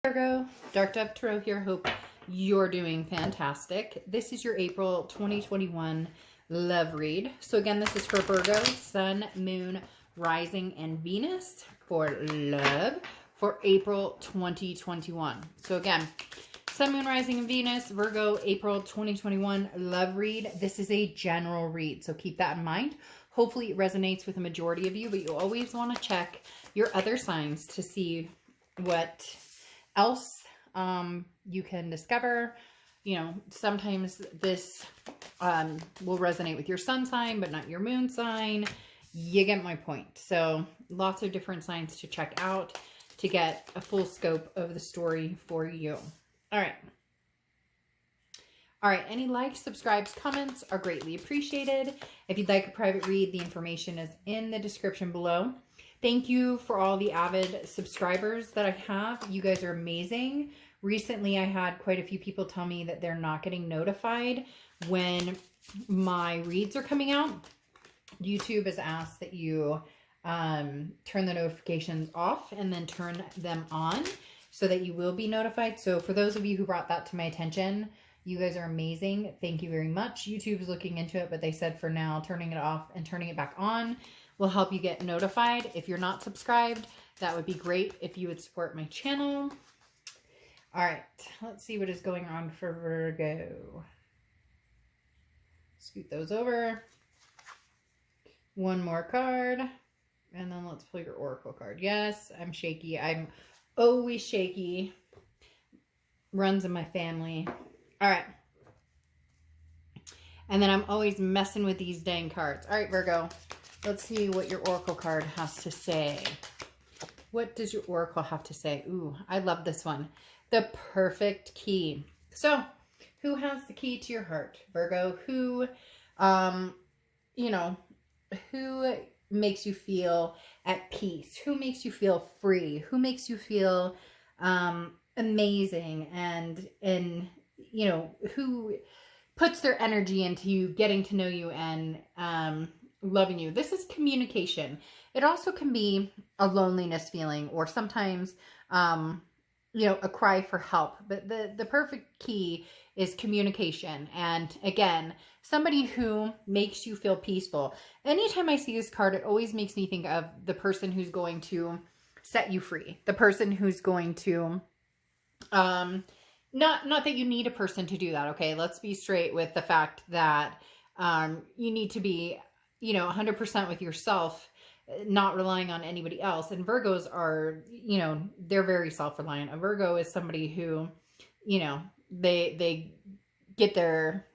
Virgo, Dark Dove Tarot here. Hope you're doing fantastic. This is your April 2021 love read. So again, this is for Virgo, Sun, Moon, Rising, and Venus for love for April 2021. So again, Sun, Moon, Rising, and Venus, Virgo, April 2021 love read. This is a general read, so keep that in mind. Hopefully it resonates with the majority of you, but you always want to check your other signs to see what else you can discover. You know, sometimes this will resonate with your sun sign, but not your moon sign. You get my point. So lots of different signs to check out to get a full scope of the story for you. All right. All right, any likes, subscribes, comments are greatly appreciated. If you'd like a private read, the information is in the description below. Thank you for all the avid subscribers that I have. You guys are amazing. Recently, I had quite a few people tell me that they're not getting notified when my reads are coming out. YouTube has asked that you turn the notifications off and then turn them on so that you will be notified. So for those of you who brought that to my attention, you guys are amazing. Thank you very much. YouTube is looking into it, but they said for now, turning it off and turning it back on will help you get notified. If you're not subscribed, that would be great if you would support my channel. All right, let's see what is going on for Virgo. Scoot those over. One more card, and then let's pull your oracle card. Yes, I'm shaky. I'm always shaky. Runs in my family. All right. And then I'm always messing with these dang cards. All right, Virgo. Let's see what your oracle card has to say. What does your oracle have to say? Ooh, I love this one. The perfect key. So, who has the key to your heart, Virgo? Who, you know, who makes you feel at peace? Who makes you feel free? Who makes you feel amazing? And you know, who puts their energy into you, getting to know you and loving you? This is communication. It also can be a loneliness feeling, or sometimes, you know, a cry for help. But the perfect key is communication. And again, somebody who makes you feel peaceful. Anytime I see this card, it always makes me think of the person who's going to set you free. The person who's going to, not that you need a person to do that, okay? Let's be straight with the fact that you need to be, you know, 100% with yourself, not relying on anybody else. And Virgos are, you know, they're very self-reliant. A Virgo is somebody who, you know, they get their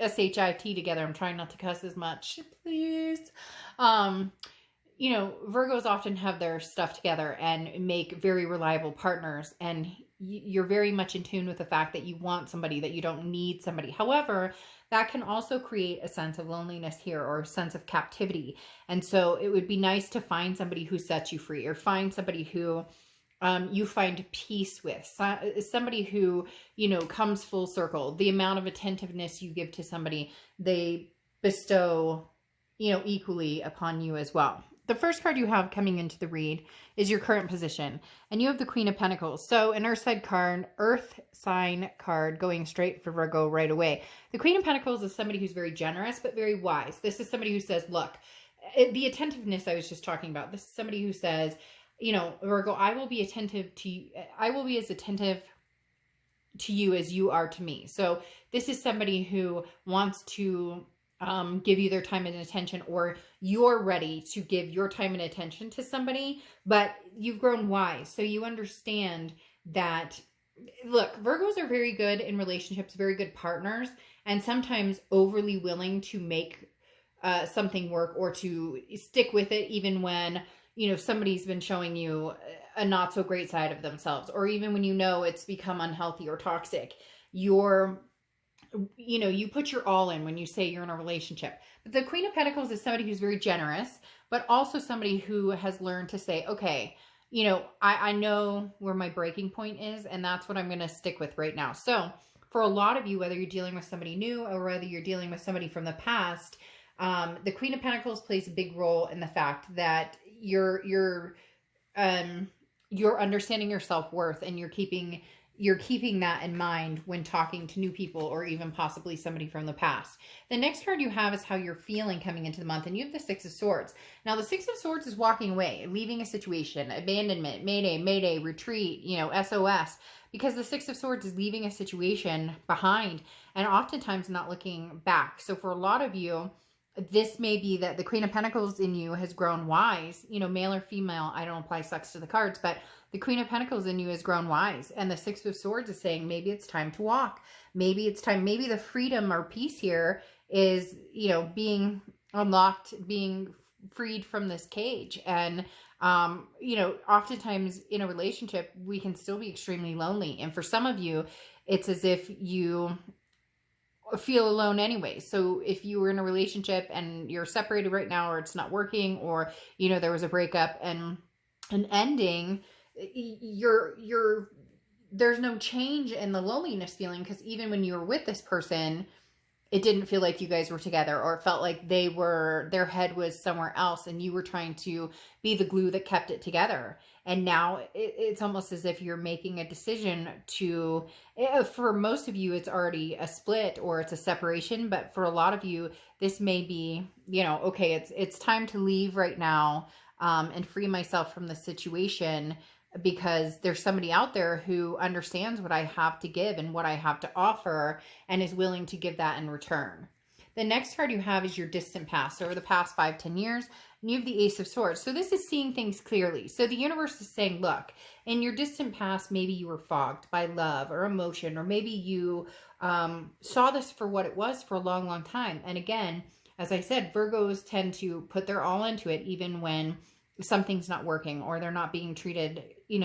SHIT together. I'm trying not to cuss as much, please. You know, Virgos often have their stuff together and make very reliable partners. And you're very much in tune with the fact that you want somebody, that you don't need somebody. However, that can also create a sense of loneliness here, or a sense of captivity. And so it would be nice to find somebody who sets you free, or find somebody who you find peace with. Somebody who, you know, comes full circle. The amount of attentiveness you give to somebody, they bestow, you know, equally upon you as well. The first card you have coming into the read is your current position, and you have the Queen of Pentacles. So an earth sign card going straight for Virgo right away. The Queen of Pentacles is somebody who's very generous, but very wise. This is somebody who says, look, the attentiveness I was just talking about, this is somebody who says, you know, Virgo, I will be attentive to you. I will be as attentive to you as you are to me. So this is somebody who wants to give you their time and attention, or you're ready to give your time and attention to somebody, but you've grown wise. So you understand that, look, Virgos are very good in relationships, very good partners, and sometimes overly willing to make something work, or to stick with it even when, you know, somebody's been showing you a not so great side of themselves, or even when you know it's become unhealthy or toxic. You know, you put your all in when you say you're in a relationship. But the Queen of Pentacles is somebody who's very generous, but also somebody who has learned to say, okay, you know, I know where my breaking point is, and that's what I'm going to stick with right now. So for a lot of you, whether you're dealing with somebody new or whether you're dealing with somebody from the past, the Queen of Pentacles plays a big role in the fact that you're you're understanding your self-worth, and you're keeping that in mind when talking to new people or even possibly somebody from the past. The next card you have is how you're feeling coming into the month, and you have the Six of Swords. Now, the Six of Swords is walking away, leaving a situation, abandonment, mayday, retreat, SOS, because the Six of Swords is leaving a situation behind and oftentimes not looking back. So for a lot of you, this may be that the Queen of Pentacles in you has grown wise, male or female. I don't apply sex to the cards, but the Queen of Pentacles in you has grown wise. And the Six of Swords is saying, maybe it's time to walk. Maybe it's time. Maybe the freedom or peace here is, being unlocked, being freed from this cage. And, oftentimes in a relationship, we can still be extremely lonely. And for some of you, it's as if you feel alone anyway. So if you were in a relationship and you're separated right now, or it's not working, or there was a breakup and an ending, there's no change in the loneliness feeling, because even when you were with this person, it didn't feel like you guys were together, or it felt like their head was somewhere else and you were trying to be the glue that kept it together. And now it's almost as if you're making a decision to, for most of you, it's already a split or it's a separation. But for a lot of you, this may be, okay, it's time to leave right now and free myself from the situation, because there's somebody out there who understands what I have to give and what I have to offer and is willing to give that in return. The next card you have is your distant past, so over the past 5-10 years, and you have the Ace of Swords. So this is seeing things clearly. So the universe is saying, look, in your distant past, maybe you were fogged by love or emotion, or maybe you saw this for what it was for a long, long time. And again, as I said, Virgos tend to put their all into it, even when something's not working or they're not being treated,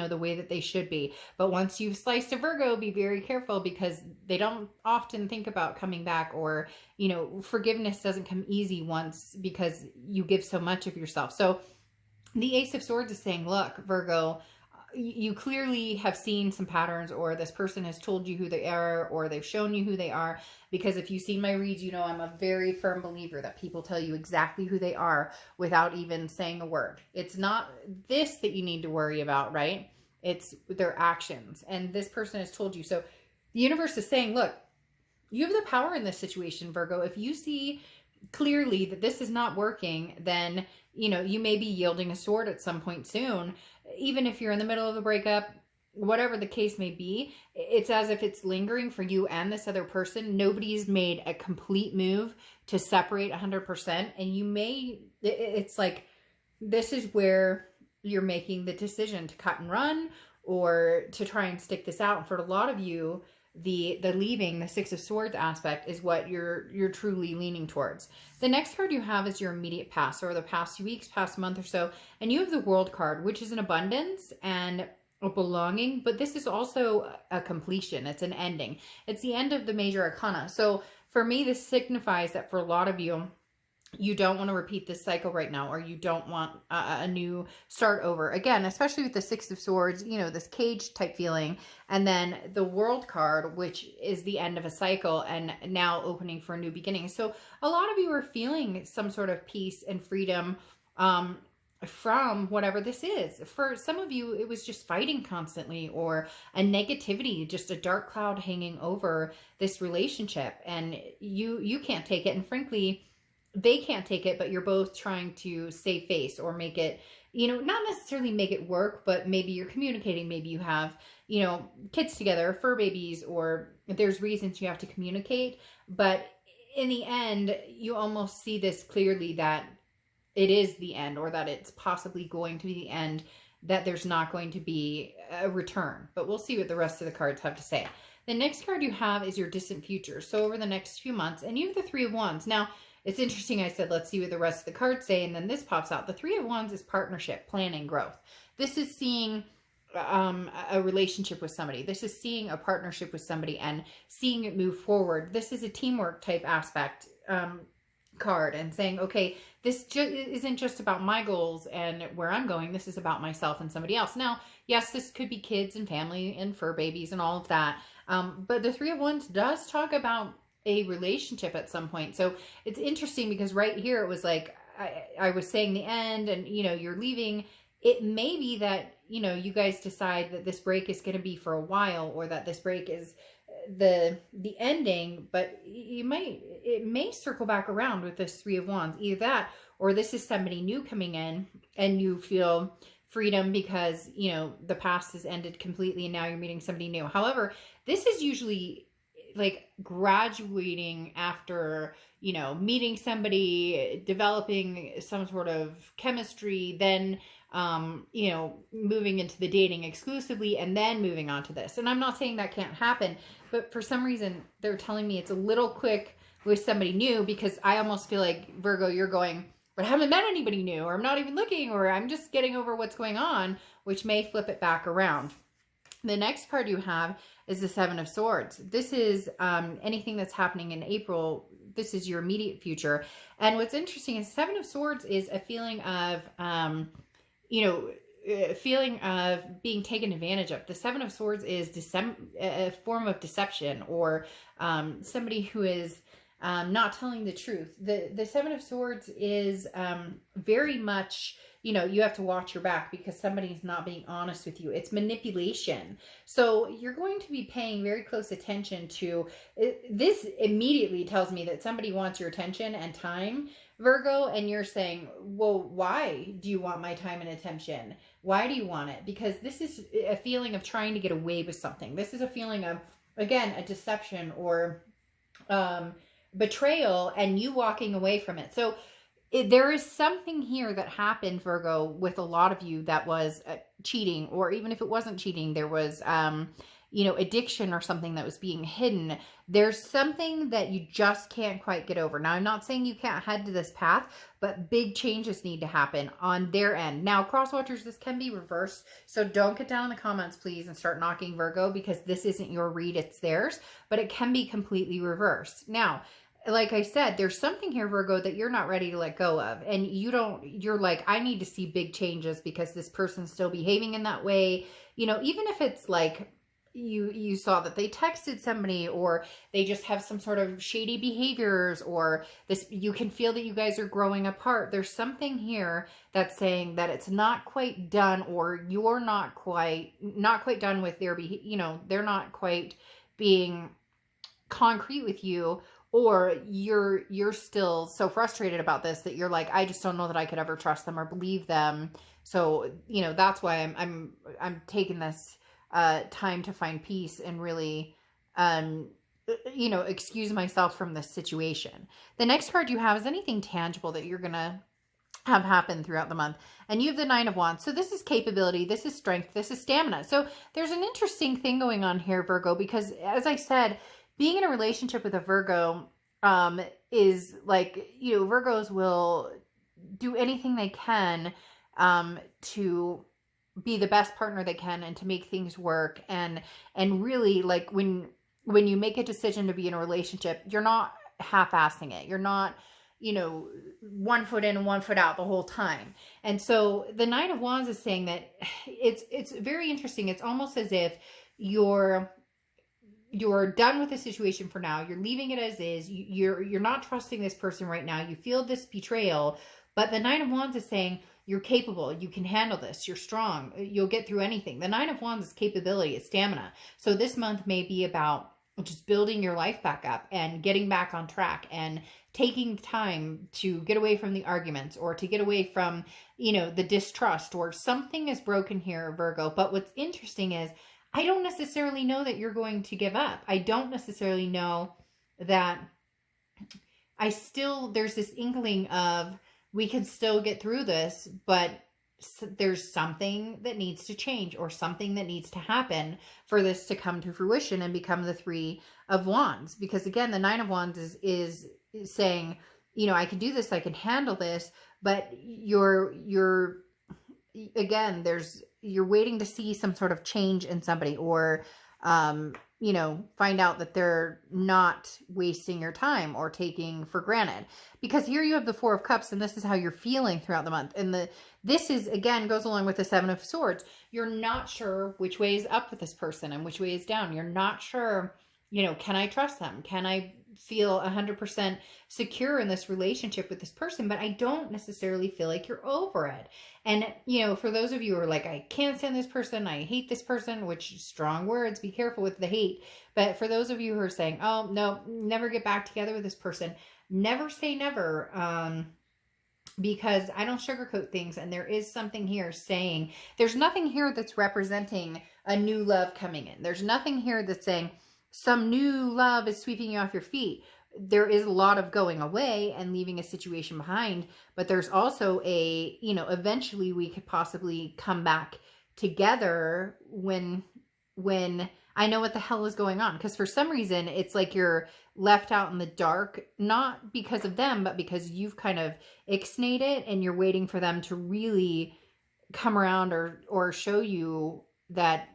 the way that they should be. But once you've sliced a Virgo, be very careful, because they don't often think about coming back, or, forgiveness doesn't come easy once, because you give so much of yourself. So the Ace of Swords is saying, look, Virgo, you clearly have seen some patterns, or this person has told you who they are, or they've shown you who they are. Because if you've seen my reads, I'm a very firm believer that people tell you exactly who they are without even saying a word. It's not this that you need to worry about, right? It's their actions. And this person has told you. So the universe is saying, look, you have the power in this situation, Virgo. If you see clearly that this is not working, then, you may be yielding a sword at some point soon. Even if you're in the middle of a breakup, whatever the case may be, it's as if it's lingering for you and this other person. Nobody's made a complete move to separate 100%. And it's like, this is where you're making the decision to cut and run, or to try and stick this out. And for a lot of you, the leaving, the Six of Swords aspect is what you're truly leaning towards. The next card you have is your immediate past, or the past few weeks, past month or so. And you have the World card, which is an abundance and a belonging, but this is also a completion. It's an ending. It's the end of the major arcana. So for me, this signifies that for a lot of you, you don't want to repeat this cycle right now, or you don't want a new start over again, especially with the Six of Swords, this cage type feeling. And then the World card, which is the end of a cycle and now opening for a new beginning. So a lot of you are feeling some sort of peace and freedom from whatever this is. For some of you, it was just fighting constantly, or a negativity, just a dark cloud hanging over this relationship, and you can't take it. And frankly, they can't take it, but you're both trying to save face or make it, not necessarily make it work, but maybe you're communicating. Maybe you have, kids together, fur babies, or there's reasons you have to communicate. But in the end, you almost see this clearly, that it is the end, or that it's possibly going to be the end, that there's not going to be a return. But we'll see what the rest of the cards have to say. The next card you have is your distant future. So over the next few months, and you have the Three of Wands. Now, it's interesting. I said, let's see what the rest of the cards say. And then this pops out. The Three of Wands is partnership, planning, growth. This is seeing a relationship with somebody. This is seeing a partnership with somebody and seeing it move forward. This is a teamwork type aspect card, and saying, okay, this isn't just about my goals and where I'm going. This is about myself and somebody else. Now, yes, this could be kids and family and fur babies and all of that. But the Three of Wands does talk about a relationship at some point. So it's interesting, because right here it was like, I was saying the end, and you're leaving it may be that, you know, you guys decide that this break is going to be for a while, or that this break is the ending, but it may circle back around with this Three of Wands. Either that, or this is somebody new coming in and you feel freedom because, you know, the past has ended completely and now you're meeting somebody new. However, this is usually like graduating after, you know, meeting somebody, developing some sort of chemistry, then you know, moving into the dating exclusively, and then moving on to this. And I'm not saying that can't happen, but for some reason they're telling me it's a little quick with somebody new, because I almost feel like, Virgo, you're going, but I haven't met anybody new, or I'm not even looking, or I'm just getting over what's going on, which may flip it back around. The next card you have is the Seven of Swords. This is anything that's happening in April. This is your immediate future. And what's interesting is Seven of Swords is a feeling of, you know, a feeling of being taken advantage of. The Seven of Swords is a form of deception, or somebody who is not telling the truth. The Seven of Swords is very much, you know, you have to watch your back because somebody's not being honest with you. It's manipulation. So you're going to be paying very close attention to this. Immediately tells me that somebody wants your attention and time, Virgo, and you're saying, well, why do you want my time and attention? Why do you want it? Because this is a feeling of trying to get away with something. This is a feeling of, again, a deception or betrayal, and you walking away from it. So there is something here that happened, Virgo, with a lot of you that was cheating, or even if it wasn't cheating, there was, you know, addiction or something that was being hidden. There's something that you just can't quite get over. Now, I'm not saying you can't head to this path, but big changes need to happen on their end. Now, crosswatchers, this can be reversed. So don't get down in the comments, please, and start knocking Virgo, because this isn't your read, it's theirs, but it can be completely reversed. Now, like I said, there's something here, Virgo, that you're not ready to let go of. And you're like, I need to see big changes because this person's still behaving in that way. You know, even if it's like you saw that they texted somebody, or they just have some sort of shady behaviors, or this, you can feel that you guys are growing apart. There's something here that's saying that it's not quite done, or you're not quite done with their you know, they're not quite being concrete with you, or you're still so frustrated about this that you're like, I just don't know that I could ever trust them or believe them. So, you know, that's why I'm taking this time to find peace and really, you know, excuse myself from this situation. The next card you have is anything tangible that you're going to have happen throughout the month. And you have the Nine of Wands. So this is capability, this is strength, this is stamina. So there's an interesting thing going on here, Virgo, because as I said, being in a relationship with a Virgo is like, you know, Virgos will do anything they can to be the best partner they can and to make things work. And really, like, when you make a decision to be in a relationship, you're not half-assing it. You're not, you know, 1 foot in and 1 foot out the whole time. And so the Nine of Wands is saying that it's very interesting. It's almost as if you're done with the situation for now. You're leaving it as is. You're not trusting this person right now. You feel this betrayal, but the Nine of Wands is saying you're capable. You can handle this. You're strong. You'll get through anything. The Nine of Wands is capability. It's stamina. So this month may be about just building your life back up and getting back on track and taking time to get away from the arguments, or to get away from, you know, the distrust, or something is broken here, Virgo. But what's interesting is, I don't necessarily know that you're going to give up. I don't necessarily know that there's this inkling of, we can still get through this, but there's something that needs to change, or something that needs to happen for this to come to fruition and become the Three of Wands. Because again, the Nine of Wands is saying, you know, I can do this, I can handle this, but you're waiting to see some sort of change in somebody, or, you know, find out that they're not wasting your time or taking for granted. Because here you have the Four of Cups, and this is how you're feeling throughout the month. And this is, again, goes along with the Seven of Swords. You're not sure which way is up with this person and which way is down. You're not sure, you know, can I trust them? Can I feel 100% secure in this relationship with this person, but I don't necessarily feel like you're over it. And, you know, for those of you who are like, I can't stand this person, I hate this person, which strong words, be careful with the hate. But for those of you who are saying, oh, no, never get back together with this person, never say never. Because I don't sugarcoat things, and there is something here saying, there's nothing here that's representing a new love coming in. There's nothing here that's saying some new love is sweeping you off your feet. There is a lot of going away and leaving a situation behind, but there's also a, you know, eventually we could possibly come back together when I know what the hell is going on. Because for some reason, it's like you're left out in the dark, not because of them, but because you've kind of ixnayed it and you're waiting for them to really come around or show you that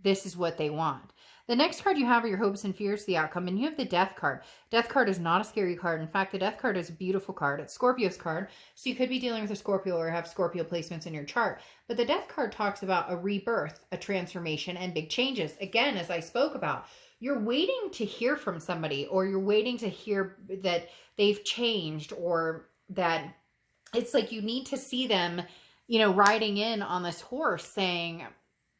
this is what they want. The next card you have are your hopes and fears, the outcome, and you have the Death card. Death card is not a scary card. In fact, the Death card is a beautiful card. It's Scorpio's card, so you could be dealing with a Scorpio or have Scorpio placements in your chart. But the Death card talks about a rebirth, a transformation, and big changes. Again, as I spoke about, you're waiting to hear from somebody, or you're waiting to hear that they've changed, or that it's like you need to see them, you know, riding in on this horse saying,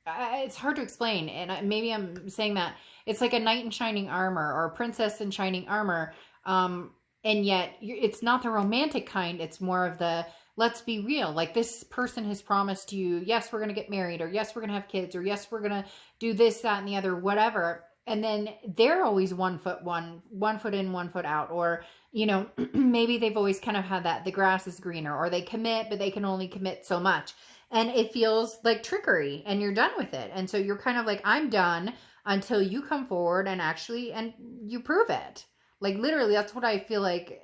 it's hard to explain, and maybe I'm saying that it's like a knight in shining armor or a princess in shining armor, and yet it's not the romantic kind. It's more of the, let's be real, like this person has promised you, yes, we're going to get married, or yes, we're going to have kids, or yes, we're going to do this, that, and the other, whatever. And then they're always one foot in, 1 foot out, or, you know, maybe they've always kind of had that, the grass is greener, or they commit, but they can only commit so much. And it feels like trickery, and you're done with it. And so you're kind of like, I'm done until you come forward and you prove it. Like literally, that's what I feel like.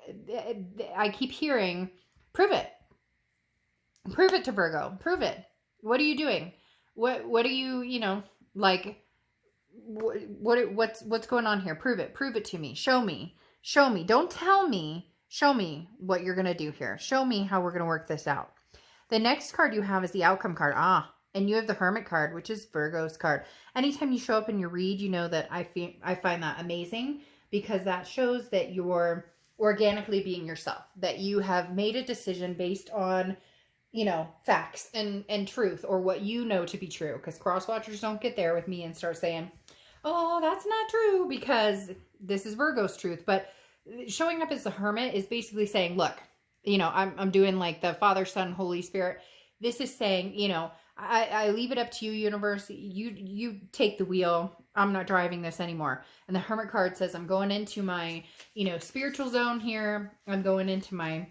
I keep hearing, prove it. Prove it to Virgo. Prove it. What are you doing? What are you, you know, like, what's going on here? Prove it. Prove it to me. Show me. Show me. Don't tell me. Show me what you're going to do here. Show me how we're going to work this out. The next card you have is the outcome card. And you have the Hermit card, which is Virgo's card. Anytime you show up in your read, you know that I find that amazing, because that shows that you're organically being yourself, that you have made a decision based on, you know, facts and truth, or what you know to be true. Because cross-watchers don't get there with me and start saying, oh, that's not true, because this is Virgo's truth. But showing up as the Hermit is basically saying, look, you know, I'm doing like the Father, Son, Holy Spirit. This is saying, you know, I leave it up to you, universe. You take the wheel. I'm not driving this anymore. And the Hermit card says, I'm going into my, you know, spiritual zone here. I'm going into my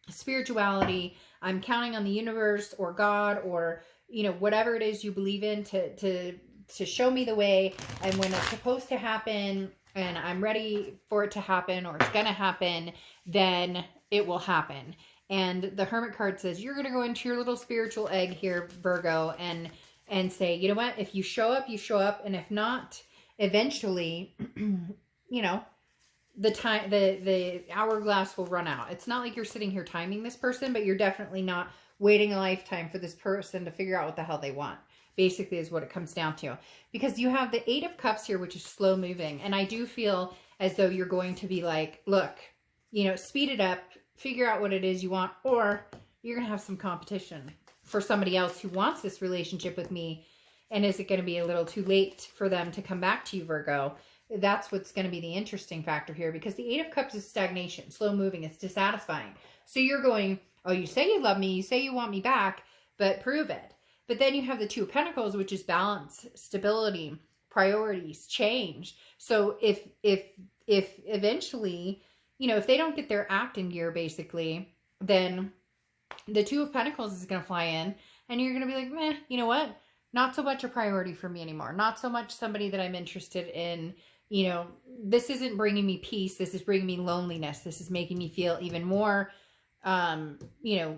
spirituality. I'm counting on the universe or God, or, you know, whatever it is you believe in to show me the way. And when it's supposed to happen and I'm ready for it to happen, or it's going to happen, then it will happen. And the Hermit card says, you're going to go into your little spiritual egg here, Virgo, and say, you know what, if you show up, you show up. And if not, eventually, you know, the hourglass will run out. It's not like you're sitting here timing this person, but you're definitely not waiting a lifetime for this person to figure out what the hell they want. Basically is what it comes down to. Because you have the 8 of Cups here, which is slow moving. And I do feel as though you're going to be like, look, you know, speed it up, figure out what it is you want, or you're going to have some competition for somebody else who wants this relationship with me. And is it going to be a little too late for them to come back to you, Virgo? That's what's going to be the interesting factor here, because the 8 of Cups is stagnation, slow moving, it's dissatisfying. So you're going, oh, you say you love me, you say you want me back, but prove it. But then you have the 2 of Pentacles, which is balance, stability, priorities, change. So if eventually, you know, if they don't get their act in gear, basically, then the 2 of Pentacles is going to fly in, and you're going to be like, meh, you know what? Not so much a priority for me anymore. Not so much somebody that I'm interested in. You know, this isn't bringing me peace. This is bringing me loneliness. This is making me feel even more, you know,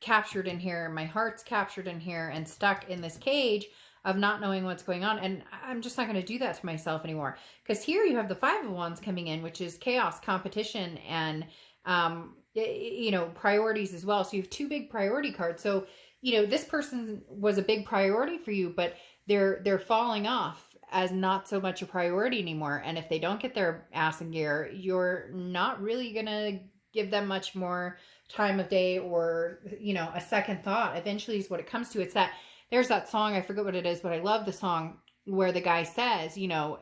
captured in here. My heart's captured in here and stuck in this cage of not knowing what's going on. And I'm just not going to do that to myself anymore. Because here you have the 5 of Wands coming in, which is chaos, competition, and, you know, priorities as well. So you have 2 big priority cards. So, you know, this person was a big priority for you, but they're falling off as not so much a priority anymore. And if they don't get their ass in gear, you're not really going to give them much more time of day or, you know, a second thought. Eventually is what it comes to. It's that, there's that song, I forget what it is, but I love the song where the guy says, you know,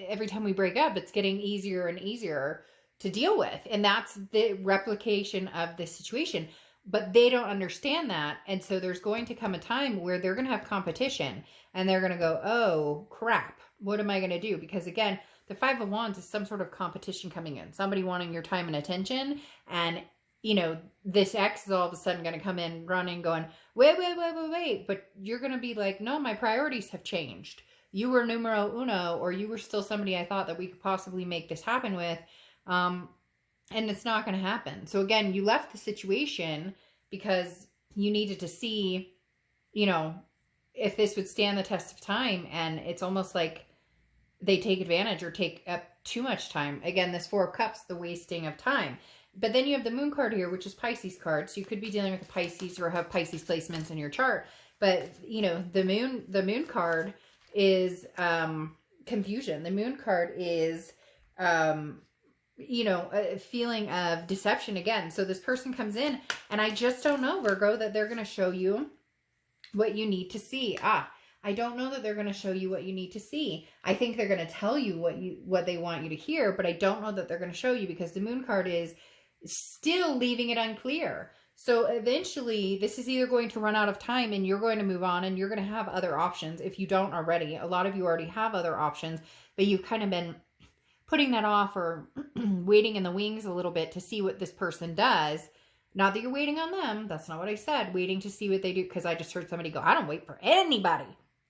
every time we break up, it's getting easier and easier to deal with. And that's the replication of the situation. But they don't understand that. And so there's going to come a time where they're going to have competition and they're going to go, oh, crap, what am I going to do? Because again, the Five of Wands is some sort of competition coming in. Somebody wanting your time and attention. And, you know, this ex is all of a sudden going to come in running, going, wait. But you're going to be like, no, my priorities have changed. You were numero uno, or you were still somebody I thought that we could possibly make this happen with. And it's not going to happen. So again, you left the situation because you needed to see, you know, if this would stand the test of time. And it's almost like they take advantage or take up too much time. Again, this Four of Cups, the wasting of time. But then you have the Moon card here, which is Pisces card. So you could be dealing with a Pisces or have Pisces placements in your chart. But, you know, the Moon card is confusion. The Moon card is, you know, a feeling of deception again. So this person comes in and I just don't know, Virgo, that they're going to show you what you need to see. I don't know that they're going to show you what you need to see. I think they're going to tell you what they want you to hear, but I don't know that they're going to show you because the Moon card is still leaving it unclear. So eventually this is either going to run out of time and you're going to move on and you're going to have other options if you don't already. A lot of you already have other options, but you've kind of been putting that off or waiting in the wings a little bit to see what this person does. Not that you're waiting on them. That's not what I said. Waiting to see what they do. Because I just heard somebody go, I don't wait for anybody.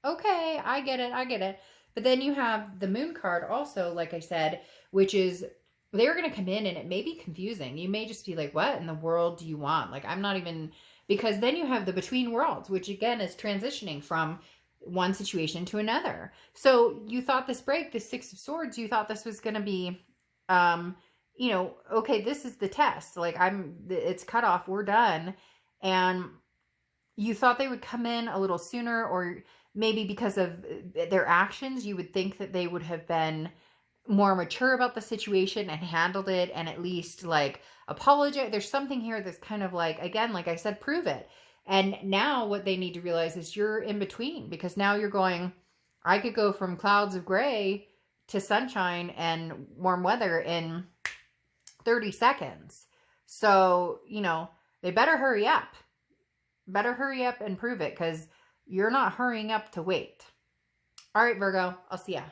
Okay, I get it. But then you have the Moon card also, like I said, which is they're going to come in and it may be confusing. You may just be like, what in the world do you want? Like, I'm not even, because then you have the Between Worlds, which again is transitioning from one situation to another. So you thought this break, the Six of Swords, you thought this was going to be, you know, okay, this is the test. Like it's cut off. We're done. And you thought they would come in a little sooner, or maybe because of their actions, you would think that they would have been more mature about the situation and handled it and at least like apologize. There's something here that's kind of like, again, like I said, prove it. And now what they need to realize is you're in between, because now you're going, I could go from clouds of gray to sunshine and warm weather in 30 seconds. So, you know, they better hurry up. Better hurry up and prove it, because you're not hurrying up to wait. All right, Virgo, I'll see ya.